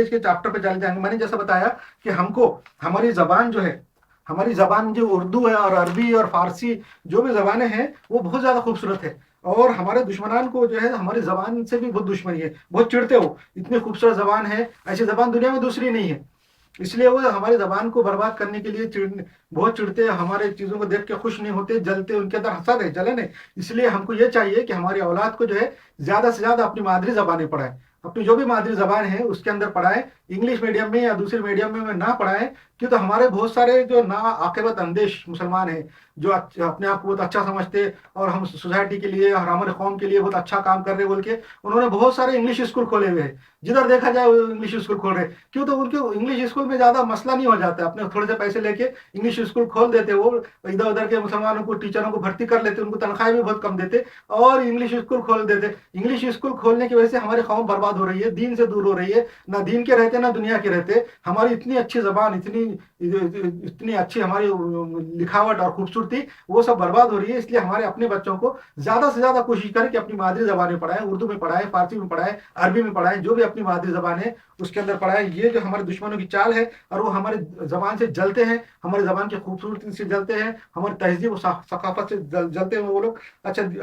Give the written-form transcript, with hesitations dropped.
इसके चैप्टर पे चले जाएंगे। मैंने जैसा बताया कि हमको हमारी जबान जो है, हमारी जबान जो उर्दू है और अरबी और फारसी जो भी जबानें हैं वो बहुत ज़्यादा खूबसूरत है। और हमारे दुश्मनान को जो है हमारी जबान से भी बहुत दुश्मनी है, बहुत चिढ़ते हो, इतनी खूबसूरत जबान है, ऐसी जबान दुनिया में दूसरी नहीं है। इसलिए वो हमारी जबान को बर्बाद करने के लिए बहुत चिढ़ते हैं, हमारे चीज़ों को देख के खुश नहीं होते, जलते, उनके अंदर हसद है, जलन है। इसलिए हमको ये चाहिए कि हमारी औलाद को जो है ज़्यादा से ज़्यादा अपनी मादरी ज़बानें पढ़ाएं, अपनी जो भी मादरी ज़बान है उसके अंदर पढ़ाएं। इंग्लिश मीडियम में या दूसरे मीडियम में ना पढ़ाएं, क्योंकि तो हमारे बहुत सारे जो ना आकिबत अंदेश मुसलमान हैं, जो अपने आप को बहुत अच्छा समझते और हम सोसाइटी के लिए और हमारे कौम के लिए बहुत अच्छा काम कर रहे बोल के उन्होंने बहुत सारे इंग्लिश स्कूल खोले हुए हैं। जिधर देखा जाए वो इंग्लिश स्कूल खोल रहे, क्यों तो उनके इंग्लिश स्कूल में ज़्यादा मसला नहीं हो जाता, अपने थोड़े से पैसे लेके इंग्लिश स्कूल खोल देते, वो इधर उधर के मुसलमानों को टीचरों को भर्ती कर लेते, उनको तनख्वाहें भी बहुत कम देते और इंग्लिश स्कूल खोल देते। इंग्लिश स्कूल खोलने की वजह से हमारी कौम बर्बाद हो रही है, दीन से दूर हो रही है, ना दीन के रहते ना दुनिया के रहते। हमारी इतनी अच्छी जबान, इतनी अच्छी हमारी लिखावट और खूबसूरती, वो सब बर्बाद हो रही है। इसलिए हमारे अपने बच्चों को ज्यादा से ज्यादा कोशिश करें कि अपनी मादरी जबान में पढ़ाएं, उर्दू में पढ़ाएं, फारसी में पढ़ाएं, अरबी में पढ़ाएं, जो भी अपनी मादरी जबान है उसके अंदर पढ़ाएं। ये जो हमारे दुश्मनों की चाल है और वो हमारे जबान से जलते हैं, हमारी जबान की खूबसूरती से जलते हैं, हमारी तहजीब और सकाफत से जलते हैं वो लोग। अच्छा, अभी